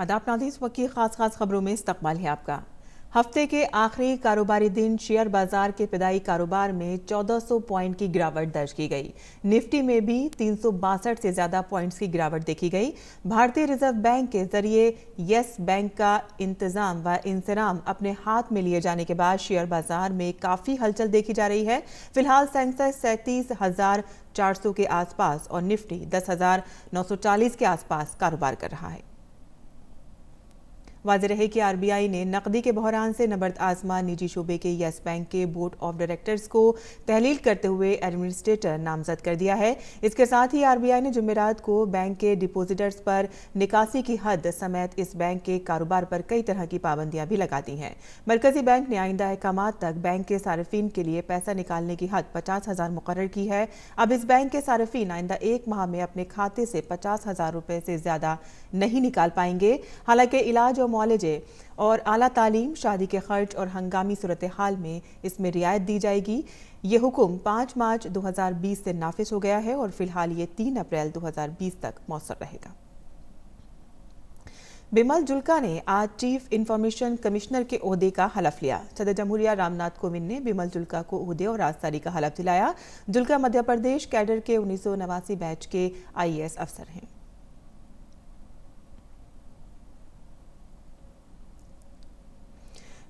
आदाब नाज़रीन, इस वक्त की खास खबरों में इस्तकबाल है आपका। हफ्ते के आखिरी कारोबारी दिन शेयर बाजार के इब्तदाई कारोबार में 1400 पॉइंट की गिरावट दर्ज की गई। निफ्टी में भी 362 से ज्यादा पॉइंट्स की गिरावट देखी गई। भारतीय रिजर्व बैंक के जरिए येस बैंक का इंतजाम व इंसराम अपने हाथ में लिए जाने के बाद शेयर बाजार में काफी हलचल देखी जा रही है। फिलहाल सेंसेक्स 37,400 के आसपास और निफ्टी 10,940 के आसपास कारोबार कर रहा है। वाज़ेह रहे कि आरबीआई ने नकदी के बहरान से नबर्द आजमा निजी शोबे के येस बैंक के बोर्ड ऑफ डायरेक्टर्स को तहलील करते हुए एडमिनिस्ट्रेटर नामजद कर दिया है। इसके साथ ही आरबीआई ने जुमेरात को बैंक के डिपोजिटर्स पर निकासी की हद समेत इस बैंक के कारोबार पर कई तरह की पाबंदियां भी लगा दी हैं। मरकजी बैंक ने आइंदा अहकामात तक बैंक के सार्फिन के लिए पैसा निकालने की हद 50,000 मुकर्रर की है। अब इस बैंक के सार्फिन आइंदा एक माह में अपने खाते से 50,000 रुपए से ज्यादा नहीं निकाल पाएंगे। हालांकि इलाज और मुआलजे और आला तालीम, शादी के खर्च और हंगामी सूरत हाल में इसमें रियायत दी जाएगी। ये हुक्म 5 मार्च 2020 से नाफिज हो गया है और फिलहाल ये 3 अप्रैल 2020 तक मौसर रहेगा। बिमल जुल्का ने आज चीफ इंफॉर्मेशन कमिश्नर के ओहदे का हलफ लिया। सदर जमहूरिया रामनाथ कोविंद ने बिमल जुल्का को ओहदे और राजदारी का हलफ दिलाया। जुल्का मध्य प्रदेश कैडर के 1989 बैच के IAS अफसर हैं।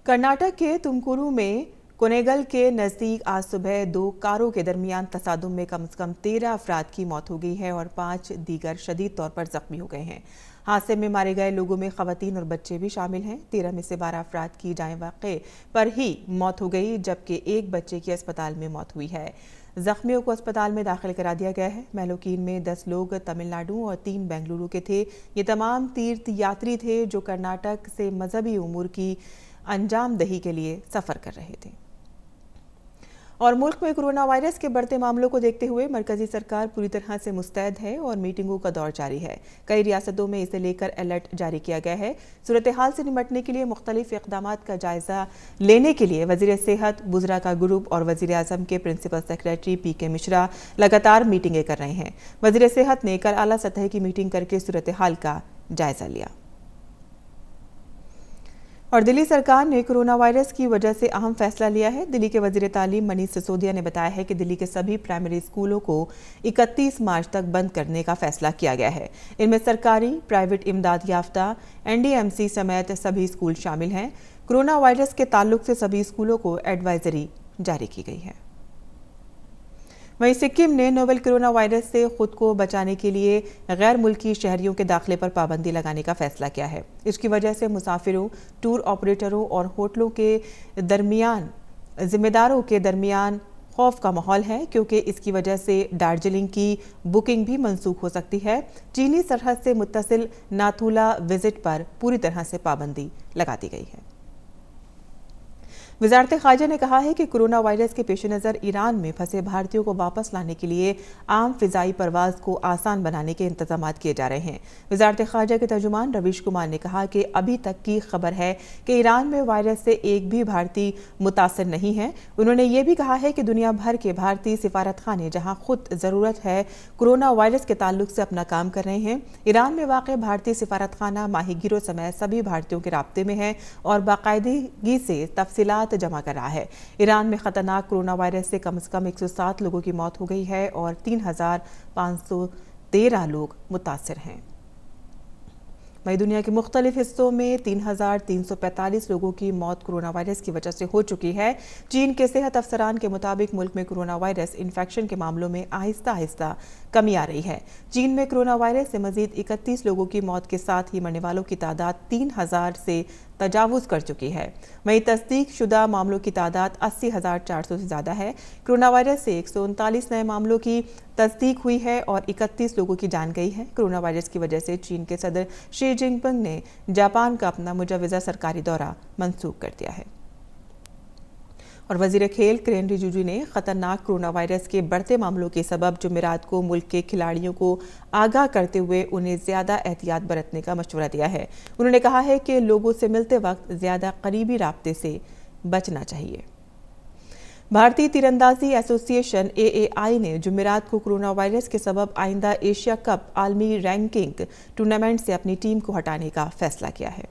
कर्नाटक के तुमकुरू में कोनेगल के नजदीक आज सुबह 2 कारों के दरमियान तसादुम में कम से कम 13 अफराद की मौत हो गई है और 5 दीगर शदीद तौर पर जख्मी हो गए हैं। हादसे में मारे गए लोगों में खवातीन और बच्चे भी शामिल हैं। 13 में से 12 अफराद की जाए वाक़े पर ही मौत हो गई, जबकि एक बच्चे की अस्पताल में मौत हुई है। जख्मियों को अस्पताल में दाखिल करा दिया गया है। महलूकीन में 10 लोग तमिलनाडु और 3 बेंगलुरु के थे। ये तमाम तीर्थ यात्री थे जो कर्नाटक से मजहबी उमूर की अंजाम दही के लिए सफर कर रहे थे। और मुल्क में कोरोना वायरस के बढ़ते मामलों को देखते हुए मरकजी सरकार पूरी तरह से मुस्तैद है और मीटिंगों का दौर जारी है। कई रियासतों में इसे लेकर अलर्ट जारी किया गया है। सूरत हाल से निपटने के लिए मुख्तलिफ इक़दामात का जायजा लेने के लिए वज़ीर सेहत, बुज़रा का ग्रुप और वज़ीर आज़म के प्रिंसिपल सेक्रेटरी PK मिश्रा लगातार मीटिंगें कर रहे हैं। वज़ीर सेहत ने कल आला सतह की मीटिंग करके सूरत हाल का जायजा लिया। और दिल्ली सरकार ने कोरोना वायरस की वजह से अहम फैसला लिया है। दिल्ली के वजीर तालीम मनीष सिसोदिया ने बताया है कि दिल्ली के सभी प्राइमरी स्कूलों को 31 मार्च तक बंद करने का फैसला किया गया है। इनमें सरकारी, प्राइवेट, इमदाद याफ्ता, NDMC समेत सभी स्कूल शामिल हैं। कोरोना वायरस के ताल्लुक से सभी स्कूलों को एडवाइजरी जारी की गई है। वहीं सिक्किम ने नोवेल कोरोना वायरस से खुद को बचाने के लिए गैर मुल्की शहरियों के दाखिले पर पाबंदी लगाने का फैसला किया है। इसकी वजह से मुसाफिरों, टूर ऑपरेटरों और होटलों के दरमियान जिम्मेदारों के दरमियान खौफ का माहौल है, क्योंकि इसकी वजह से दार्जिलिंग की बुकिंग भी मनसूख हो सकती है। चीनी सरहद से मुत्तसिल नाथुला विजिट पर पूरी तरह से पाबंदी लगा दी गई है। वज़ारत ख़ारजा ने कहा है कि कोरोना वायरस के पेश नज़र ईरान में फंसे भारतीयों को वापस लाने के लिए आम फ़िज़ाई परवाज़ को आसान बनाने के इंतज़ाम किए जा रहे हैं। वज़ारत ख़ारजा के तर्जुमान रवीश कुमार ने कहा कि अभी तक की खबर है कि ईरान में वायरस से एक भी भारतीय मुतासर नहीं है। उन्होंने ये भी कहा है कि दुनिया भर के भारतीय सिफारत खाने जहाँ खुद ज़रूरत है कोरोना वायरस के ताल्लुक से अपना काम कर रहे हैं। ईरान में वाक़ भारतीय सिफारत खाना माहीगीरों समेत सभी भारतीयों के राब्ते में है और बाकायदगी से तफसीलात जमा कर रहा है। ईरान में खतरनाक कोरोना वायरस से कम 107 लोगों की मौत हो गई है और 3,513 लोग मुतासिर हैं। वहीं दुनिया के मुख्तलिफ हिस्सों में 3,345 लोगों की मौत कोरोना वायरस की वजह से हो चुकी है। चीन के सेहत अफसरान के मुताबिक मुल्क में कोरोना वायरस इन्फेक्शन के मामलों में आहिस्ता आहिस्ता कमी आ रही है। चीन में कोरोना वायरस से मजीद 31 लोगों की मौत के साथ ही मरने वालों की तादाद 3,000 से तजावुज़ कर चुकी है। वहीं तस्दीक शुदा मामलों की तादाद 80,400 से ज़्यादा है। कोरोना वायरस से 139 नए मामलों की तस्दीक हुई है और 31 लोगों की जान गई है। कोरोना वायरस की वजह से चीन के सदर शी जिनपिंग ने जापान का अपना मुजव्वज़ा सरकारी दौरा मंसूख कर दिया है। और वजीर खेल किरेन रिजिजू ने खतरनाक कोरोना वायरस के बढ़ते मामलों के सबब जुमेरात को मुल्क के खिलाड़ियों को आगाह करते हुए उन्हें ज़्यादा एहतियात बरतने का मशवरा दिया है। उन्होंने कहा है कि लोगों से मिलते वक्त ज़्यादा करीबी राब्ते से बचना चाहिए। भारतीय तीरंदाजी एसोसिएशन एएआई ने जुमेरात को कोरोना वायरस के सबब आइंदा एशिया कप आलमी रैंकिंग टूर्नामेंट से अपनी टीम को हटाने का फैसला किया है।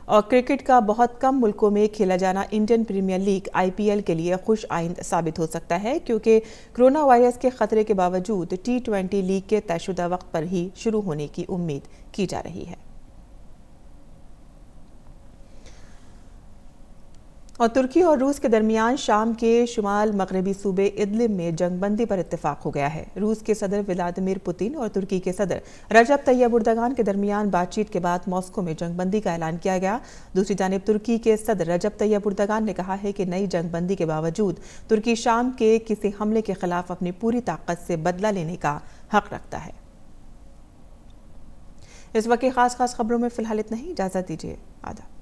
और क्रिकेट का बहुत कम मुल्कों में खेला जाना इंडियन प्रीमियर लीग आईपीएल के लिए खुश आइंद साबित हो सकता है, क्योंकि कोरोना वायरस के खतरे के बावजूद T20 लीग के तयशुदा वक्त पर ही शुरू होने की उम्मीद की जा रही है। और तुर्की और रूस के दरमियान शाम के शुमाल मगरबी सूबे इदलिब में जंगबंदी पर इत्तेफाक हो गया है। रूस के सदर व्लादिमीर पुतिन और तुर्की के सदर रजब तैयब एर्दोगान के दरमियान बातचीत के बाद मॉस्को में जंगबंदी का ऐलान किया गया। दूसरी जानिब तुर्की के सदर रजब तैयब एर्दोगान ने कहा है कि नई जंगबंदी के बावजूद तुर्की शाम के किसी हमले के खिलाफ अपनी पूरी ताकत से बदला लेने का हक रखता है। इस वक्त खास खबरों में फिलहाल इतना ही। इजाजत दीजिए। आदाब।